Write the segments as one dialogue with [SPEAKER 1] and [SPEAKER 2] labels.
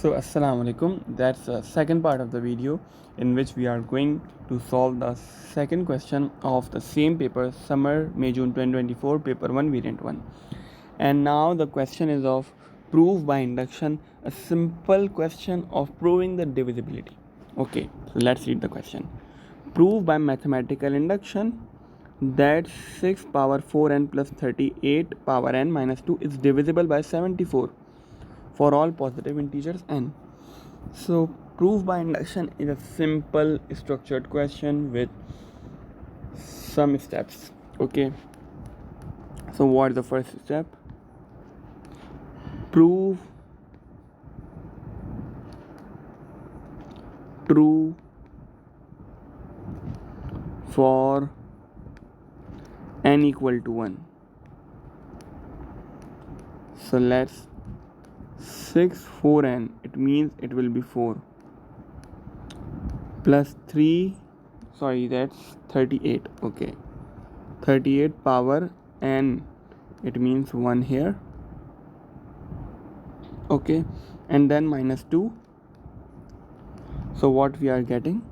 [SPEAKER 1] So assalamu alaikum. That's the second part of the video in which we are going to solve the second question of the same paper, summer May June 2024, paper 1 variant 1. And now the question is of proof by induction, a simple question of proving the divisibility. Okay, so let's read the question. Prove by mathematical induction that 6 power 4n plus 38 power n minus 2 is divisible by 74 for all positive integers n. So proof by induction is a simple structured question with some steps. Okay, so what is the first step? Prove true for n equal to 1. So let's 6 4n, it means it will be 4 plus 3, sorry, that's 38. Okay, 38 power n, it means 1 here. Okay, and then minus 2. So what we are getting?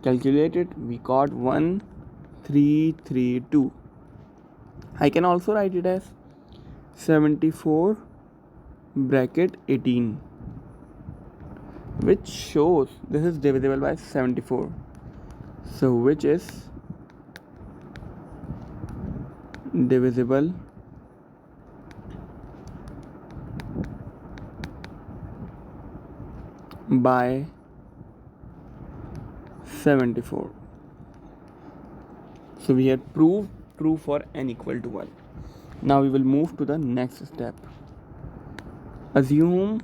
[SPEAKER 1] Calculate it. We got 1332. I can also write it as 74 bracket 18, which shows this is divisible by 74. So which is divisible by 74. So we had proved true for n equal to 1. Now we will move to the next step. Assume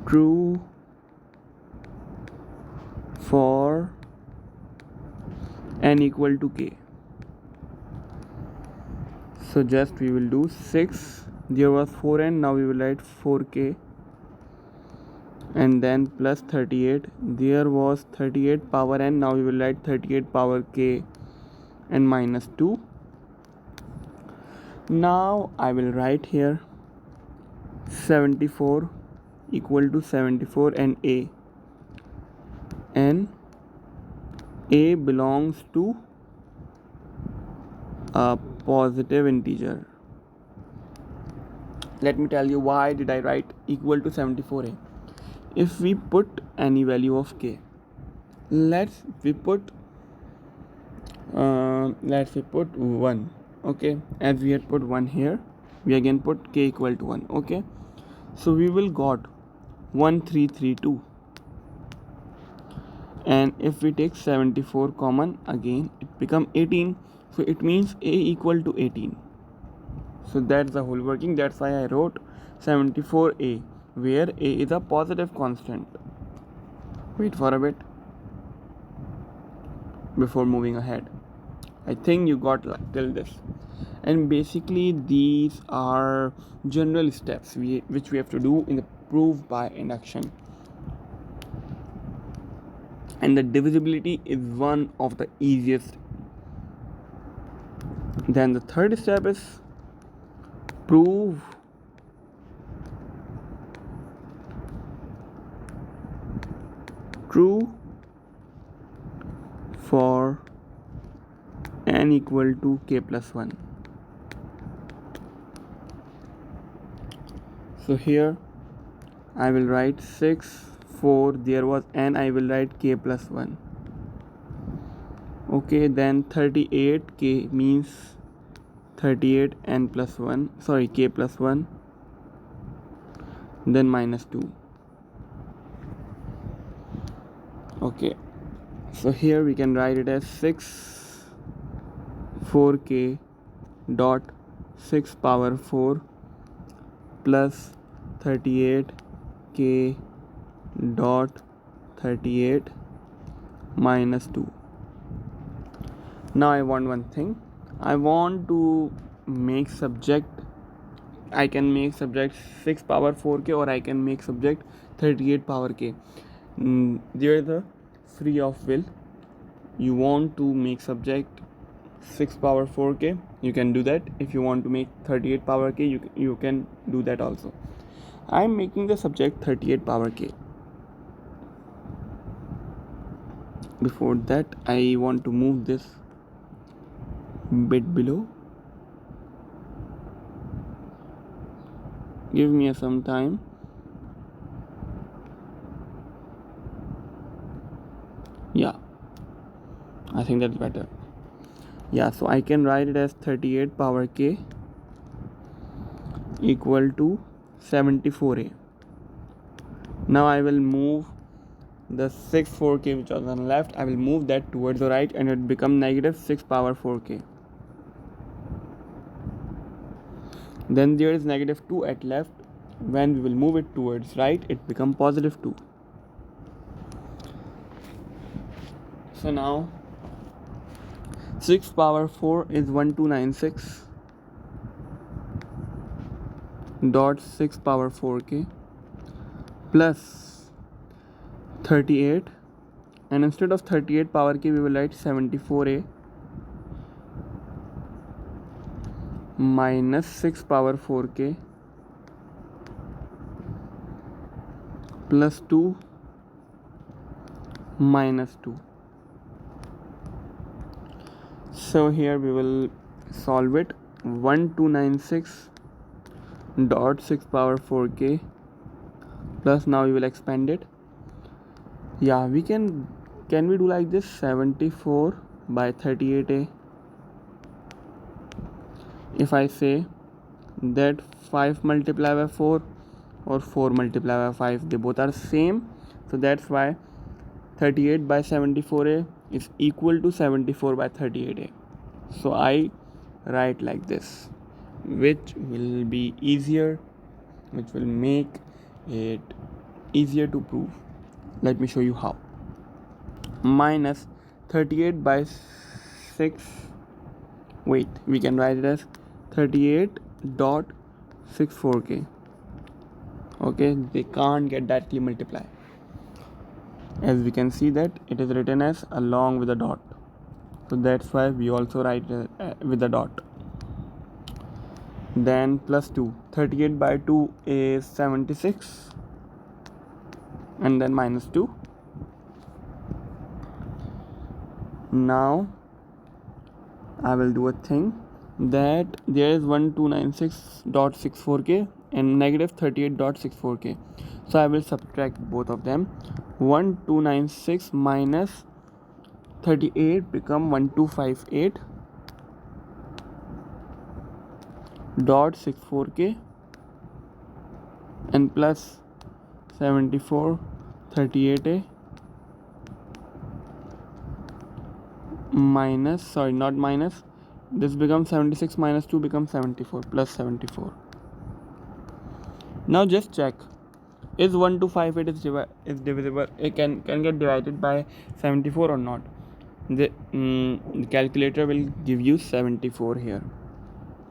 [SPEAKER 1] true for n equal to k. So just we will do 6, there was 4n, now we will write 4k, and then plus 38, there was 38 power n, now we will write 38 power k, and minus 2. Now I will write here 74 equal to 74 and a belongs to a positive integer. Let me tell you why did I write equal to 74a. If we put any value of k, let's say put 1. Okay, as we had put 1 here, we again put k equal to 1. Okay, so we will got 1332, and if we take 74 common, again it become 18. So it means a equal to 18. So that's the whole working. That's why I wrote 74a, where a is a positive constant. Wait for a bit before moving ahead. I think you got till this. And basically these are general steps which we have to do in the proof by induction. And the divisibility is one of the easiest. Then the third step is prove true for n equal to k plus 1. So here I will write 6 4, there was n, I will write k plus 1. Okay, then 38k means 38 n plus 1, sorry, k plus 1, then minus 2. Okay, so here we can write it as 6 4k dot 6 power 4 plus 38k dot 38 minus 2. Now I want one thing. I want to make subject, I can make subject 6 power 4k, or I can make subject 38 power k. There is a free of will. You want to make subject 6 power 4k, you can do that. If you want to make 38 power k, you can do that also. I'm making the subject 38 power k. Before that, I want to move this bit below. Give me some time. Yeah, I think that's better. Yeah, so I can write it as 38 power k equal to 74a. Now I will move the 6 4k which was on the left, I will move that towards the right, and it become negative 6 power 4k. Then there is negative 2 at left. When we will move it towards right, it become positive 2. So now 6 power 4 is 1296 dot 6 power 4k plus 38, and instead of 38 power k we will write 74a minus 6 power 4k plus 2 minus 2. So here we will solve it. 1296 dot 6 power 4k plus, now we will expand it. Yeah, we can we do like this? 74 by 38a. If I say that 5 multiplied by 4 or 4 multiplied by 5, they both are same, so that's why 38 by 74a is equal to 74 by 38a. So I write like this, which will be easier, which will make it easier to prove. Let me show you how. Minus 38 by 6, wait, we can write it as 38.64k. okay, they can't get directly multiply, as we can see that it is written as along with a dot, so that's why we also write with a dot. Then plus 2, 38 by 2 is 76, and then minus 2. Now I will do a thing that there is 1296.64k and negative 38.64k, so I will subtract both of them. 1296 minus 38 become 1258.64k and plus 74 38a minus, sorry, not minus, this becomes 76 minus 2 becomes 74 plus 74. Now just check, is 1258 is divisible, it can get divided by 74 or not. The calculator will give you 74 here,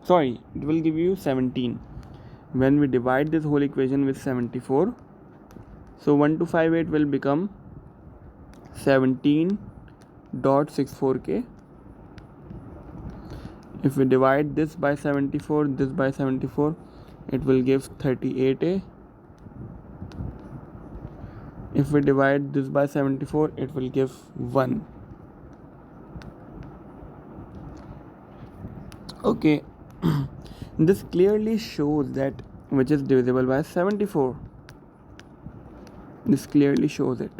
[SPEAKER 1] sorry, it will give you 17 when we divide this whole equation with 74. So 1258 will become 17.64k. If we divide this by 74, this by 74, it will give 38a. If we divide this by 74, it will give 1. Okay, this clearly shows that which is divisible by 74. This clearly shows it.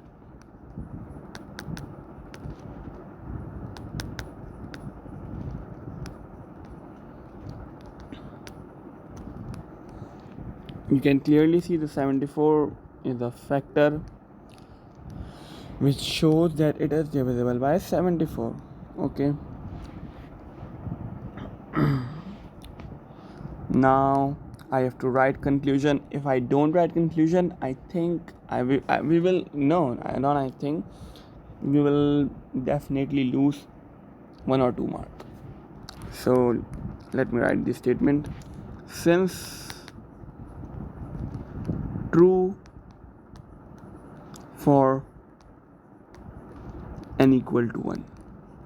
[SPEAKER 1] You can clearly see the 74 is a factor which shows that it is divisible by 74. Okay. Now I have to write conclusion. If I don't write conclusion, I think we will definitely lose 1 or 2 marks. So let me write this statement. Since true for n equal to 1.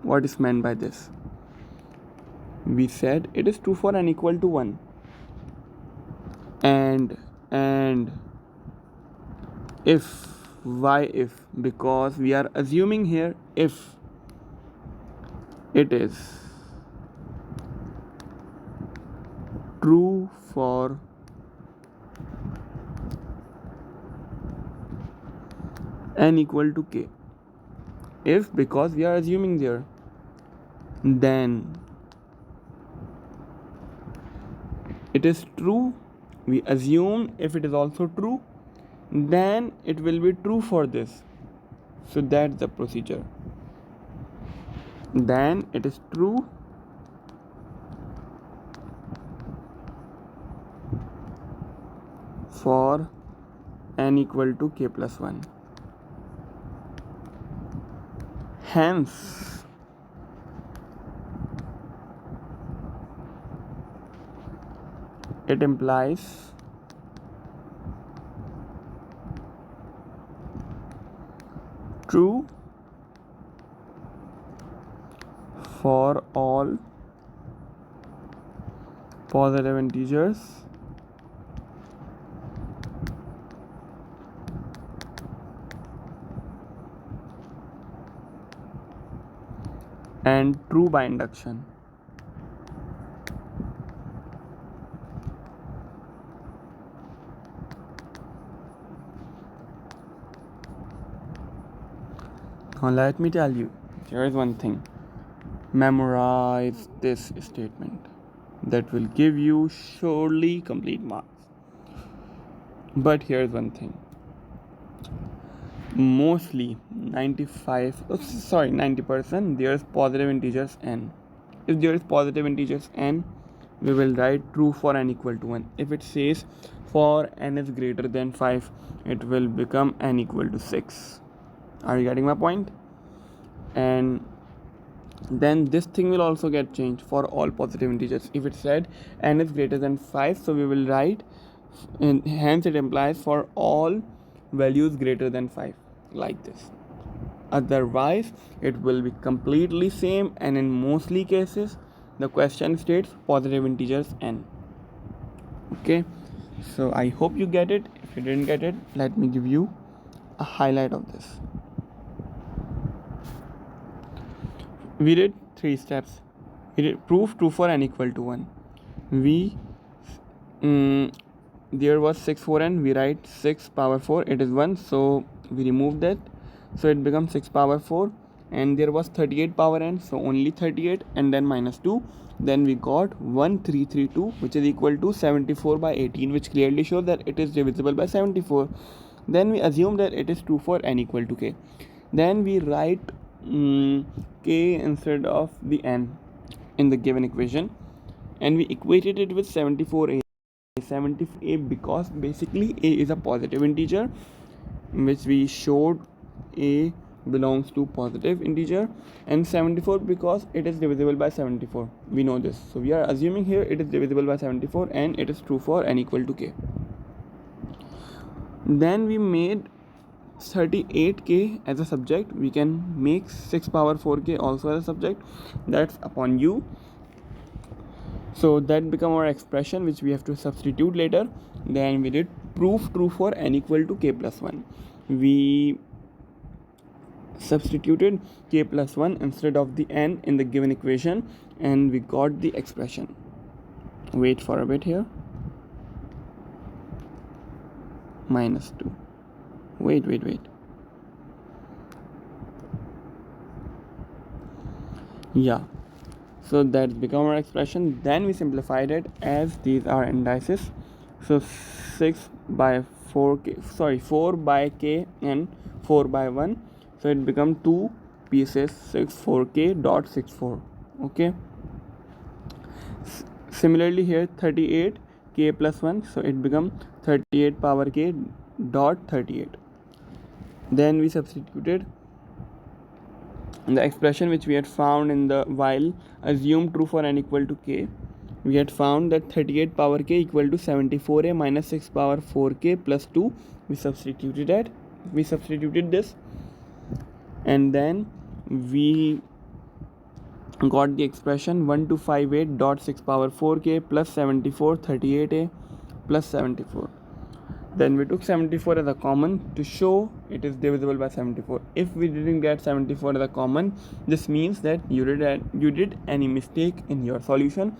[SPEAKER 1] What is meant by this? we said it is true for n equal to 1, and if, why if? Because we are assuming here if it is true for n equal to k. If, because we are assuming there, then it is true. We assume if it is also true, then it will be true for this. So that's the procedure. Then it is true for n equal to k plus 1. Hence, it implies true for all positive integers and true by induction. Now let me tell you, here is one thing. Memorize this statement. That will give you surely complete marks. But here's one thing. Mostly 90% there's positive integers n. If there is positive integers n, we will write true for n equal to 1. If it says for n is greater than 5, it will become n equal to 6. Are you getting my point? And then this thing will also get changed for all positive integers. If it said n is greater than 5, so we will write, and hence it implies for all values greater than 5, like this. Otherwise it will be completely same, and in mostly cases the question states positive integers n. Okay, so I hope you get it. If you didn't get it, let me give you a highlight of this. We did 3 steps. We did proof true for n equal to 1. There was 6 for n, we write 6 power 4, it is 1, so we remove that, so it becomes 6 power 4. And there was 38 power n, so only 38, and then minus 2. Then we got 1332, which is equal to 74 by 18, which clearly shows that it is divisible by 74. Then we assume that it is true for n equal to k. Then we write k instead of the n in the given equation, and we equated it with 74a. 74a because basically a is a positive integer, which we showed a belongs to positive integer, and 74 because it is divisible by 74. We know this, so we are assuming here it is divisible by 74 and it is true for n equal to k. Then we made 38k as a subject. We can make 6 power 4k also as a subject. That's upon you. So that become our expression which we have to substitute later. Then we did proof true for n equal to k plus 1. We substituted k plus 1 instead of the n in the given equation, and we got the expression. Wait for a bit here. Minus 2. Wait. Yeah. So that's become our expression. Then we simplified it as these are indices. So 4 by k and 4 by 1. So it become 2 pieces 64k dot 64. Okay. Similarly here 38 k plus 1. So it become 38 power k dot 38. Then we substituted the expression which we had found in the while assume true for n equal to k. We had found that 38 power k equal to 74a minus 6 power 4k plus 2. We substituted this, and then we got the expression 1258.6 power 4k plus 74 38a plus 74. Then we took 74 as a common to show it is divisible by 74. If we didn't get 74 as a common, this means that you did any mistake in your solution.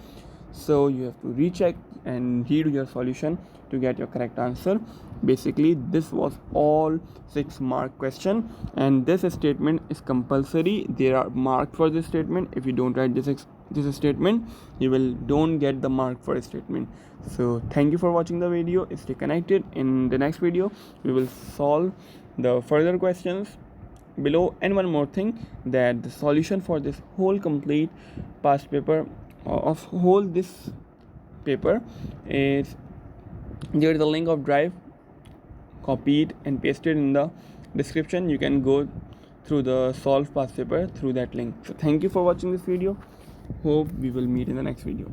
[SPEAKER 1] So you have to recheck and redo your solution to get your correct answer. Basically, this was all 6-mark question, and this statement is compulsory. There are marks for this statement. If you don't write this statement, you will don't get the mark for a statement. So thank you for watching the video. Stay connected. In the next video, we will solve the further questions below. And one more thing, that the solution for this whole complete past paper of whole this paper is there is a link of drive. Copy it and paste it in the description. You can go through the solve past paper through that link. So thank you for watching this video. Hope we will meet in the next video.